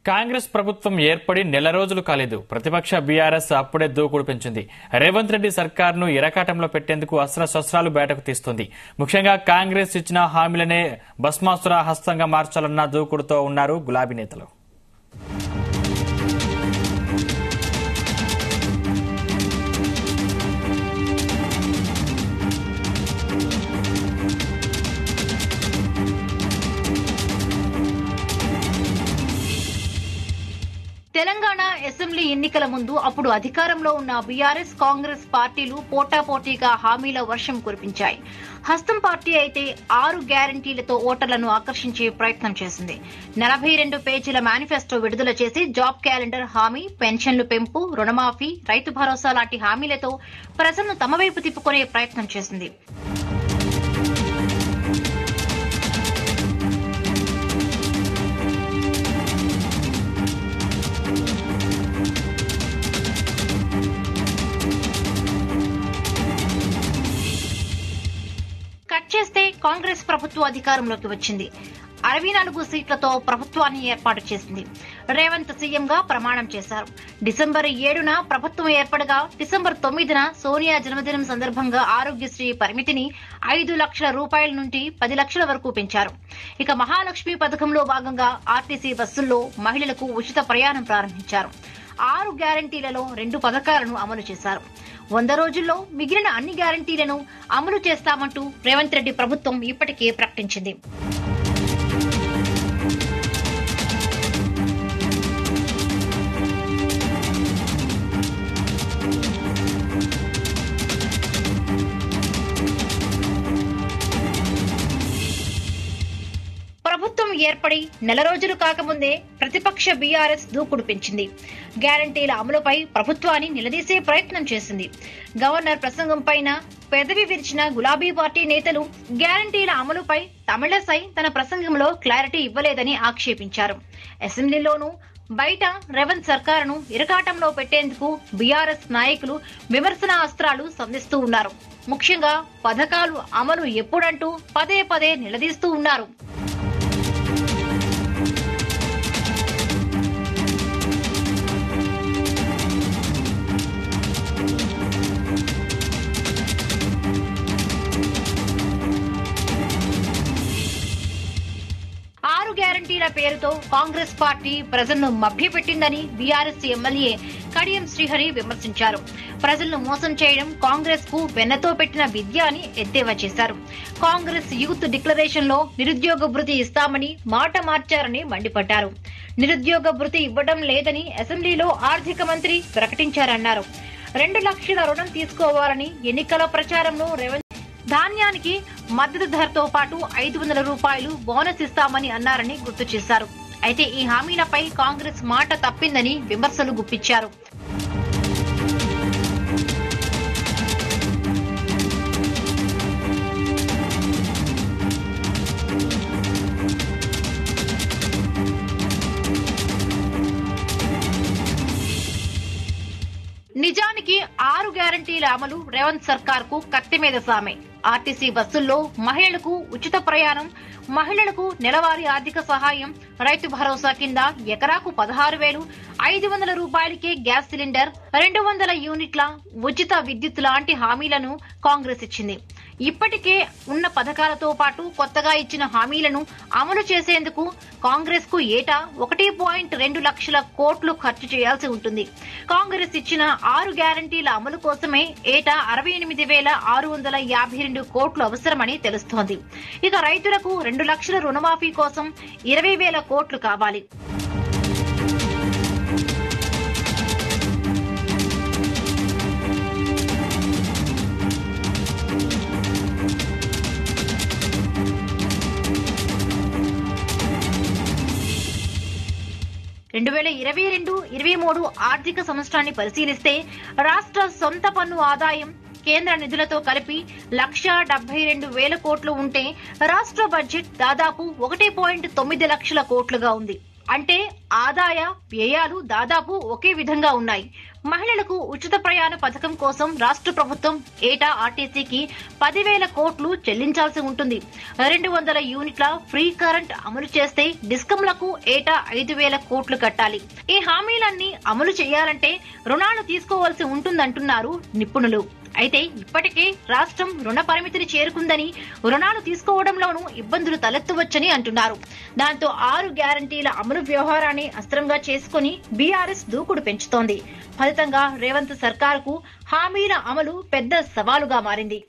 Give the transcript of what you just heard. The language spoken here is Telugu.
కాంగ్రెస్ ప్రభుత్వం ఏర్పడి నెల రోజులు కాలేదు. ప్రతిపక్ష బీఆర్ఎస్ అప్పుడే దూకుడు పెంచింది. రేవంత్ రెడ్డి సర్కార్ను ఇరకాటంలో పెట్టేందుకు అస్త్రశస్త్రాలు బయటకు తీస్తుంది. ముఖ్యంగా కాంగ్రెస్ ఇచ్చిన హామీలనే భస్మాసుర హస్తంగా మార్చాలన్న దూకుడుతో ఉన్నారు గులాబీ నేతలు. తెలంగాణ అసెంబ్లీ ఎన్నికల ముందు అప్పుడు అధికారంలో ఉన్న బీఆర్ఎస్ కాంగ్రెస్ పార్టీలు పోటాపోటీగా హామీల వర్షం కురిపించాయి. హస్తం పార్టీ అయితే 6 గ్యారంటీలతో ఓటర్లను ఆకర్షించే ప్రయత్నం చేసింది. 42 పేజీల మేనిఫెస్టో విడుదల చేసి జాబ్ క్యాలెండర్ హామీ, పెన్షన్లు పెంపు, రుణమాఫీ, రైతు భరోసా లాంటి హామీలతో ప్రజలను తమ వైపు తిప్పుకునే ప్రయత్నం చేసింది. చేస్తే కాంగ్రెస్ ప్రభుత్వం అధికారంలోకి వచ్చింది. 64 సీట్లతో ప్రభుత్వాన్ని ఏర్పాటు చేసింది. రేవంత్ సీఎంగా ప్రమాణం చేశారు. డిసెంబర్ 7న ప్రభుత్వం ఏర్పడగా డిసెంబర్ 9న సోనియా జన్మదినం సందర్భంగా ఆరోగ్యశ్రీ పరిమితిని 5 లక్షల రూపాయల నుండి 10 లక్షల వరకు పెంచారు. ఇక మహాలక్ష్మి పథకంలో భాగంగా ఆర్టీసీ బస్సుల్లో మహిళలకు ఉచిత ప్రయాణం ప్రారంభించారు. 6 గ్యారంటీలలో 2 పథకాలను అమలు చేశారు. 100 రోజుల్లో మిగిలిన అన్ని గ్యారంటీలను అమలు చేస్తామంటూ రేవంత్ రెడ్డి ప్రభుత్వం ఇప్పటికే ప్రకటించింది. ప్రభుత్వం ఏర్పడి నెల రోజులు కాకముందే ప్రతిపక్ష బీఆర్ఎస్ దూకుడు పెంచింది. గ్యారంటీల అమలుపై ప్రభుత్వాన్ని నిలదీసే ప్రయత్నం చేసింది. గవర్నర్ ప్రసంగంపైన పెదవి విరిచిన గులాబీ పార్టీ నేతలు గ్యారంటీల అమలుపై తమిళసై తన ప్రసంగంలో క్లారిటీ ఇవ్వలేదని ఆక్షేపించారు. అసెంబ్లీలోనూ బయట రేవంత్ సర్కారును ఇరకాటంలో పెట్టేందుకు బీఆర్ఎస్ నాయకులు విమర్శన అస్త్రాలు సంధిస్తూ ఉన్నారు. ముఖ్యంగా పథకాలు అమలు ఎప్పుడంటూ పదే పదే నిలదీస్తూ ఉన్నారు. గ్యారంటీల పేరుతో కాంగ్రెస్ పార్టీ ప్రజలను మభ్యపెట్టిందని బీఆర్ఎస్ ఎమ్మెల్యే కడియం శ్రీహరి విమర్శించారు. ప్రజలను మోసం చేయడం కాంగ్రెస్ కు వెన్నతో పెట్టిన విద్య అని ఎద్దేవా చేశారు. కాంగ్రెస్ యూత్ డిక్లరేషన్ లో నిరుద్యోగ భృతి ఇస్తామని మాట మార్చారని మండిపడ్డారు. నిరుద్యోగ భృతి ఇవ్వడం లేదని అసెంబ్లీలో ఆర్థిక మంత్రి ప్రకటించారన్నారు. 2 లక్షల రుణం తీసుకోవాలని ఎన్నికల ప్రచారంలో రేవంత్ ధాన్యానికి మద్దతు ధరతో పాటు 500 రూపాయలు బోనస్ ఇస్తామని అన్నారని గుర్తు చేశారు. అయితే ఈ హామీలపై కాంగ్రెస్ మాట తప్పిందని విమర్శలు గుప్పించారు. నిజానికి 6 గ్యారంటీల అమలు రేవంత్ సర్కార్ కు కత్తి మీద సామే. ఆర్టీసీ బస్సుల్లో మహిళలకు ఉచిత ప్రయాణం, మహిళలకు నెలవారీ ఆర్థిక సహాయం, రైతు భరోసా కింద ఎకరాకు 16,000, 500 రూపాయలకే గ్యాస్ సిలిండర్, 200 యూనిట్ల ఉచిత విద్యుత్ లాంటి హామీలను కాంగ్రెస్ ఇచ్చింది. ఇప్పటికే ఉన్న పథకాలతో పాటు కొత్తగా ఇచ్చిన హామీలను అమలు చేసేందుకు కాంగ్రెస్ కు ఏటా 1.2 లక్షల కోట్లు ఖర్చు చేయాల్సి ఉంటుంది. కాంగ్రెస్ ఇచ్చిన 6 గ్యారంటీల అమలు కోసమే ఏటా 68,652 కోట్లు అవసరమని తెలుస్తోంది. ఇక రైతులకు 2 లక్షల రుణమాఫీ కోసం 20,000 కోట్లు కావాలి. రెండు 2022-23 ఆర్థిక సంవత్సరాన్ని పరిశీలిస్తే రాష్ట్ర సొంత పన్ను ఆదాయం కేంద్ర నిధులతో కలిపి 1,72,000 కోట్లు ఉంటే రాష్ట్ర బడ్జెట్ దాదాపు 1.9 లక్షల కోట్లుగా ఉంది. అంటే ఆదాయ వ్యయాలు దాదాపు ఒకే విధంగా ఉన్నాయి. మహిళలకు ఉచిత ప్రయాణ పథకం కోసం రాష్ట్ర ప్రభుత్వం ఏటా ఆర్టీసీకి 10,000 కోట్లు చెల్లించాల్సి ఉంటుంది. 200 యూనిట్ల ఫ్రీ కరెంట్ అమలు చేస్తే డిస్కంలకు ఏటా 5,000 కోట్లు కట్టాలి. ఈ హామీలన్నీ అమలు చేయాలంటే రుణాలు తీసుకోవాల్సి ఉంటుందంటున్నారు నిపుణులు. అయితే ఇప్పటికే రాష్ట్రం రుణ పరిమితిని చేరుకుందని రుణాలు తీసుకోవడంలోనూ ఇబ్బందులు తలెత్తవచ్చని అంటున్నారు. దాంతో 6 గ్యారంటీల అమలు వ్యవహారాన్ని అస్త్రంగా చేసుకుని బీఆర్ఎస్ దూకుడు పెంచుతోంది. ఫలితంగా రేవంత్ సర్కారుకు హామీల అమలు పెద్ద సవాలుగా మారింది.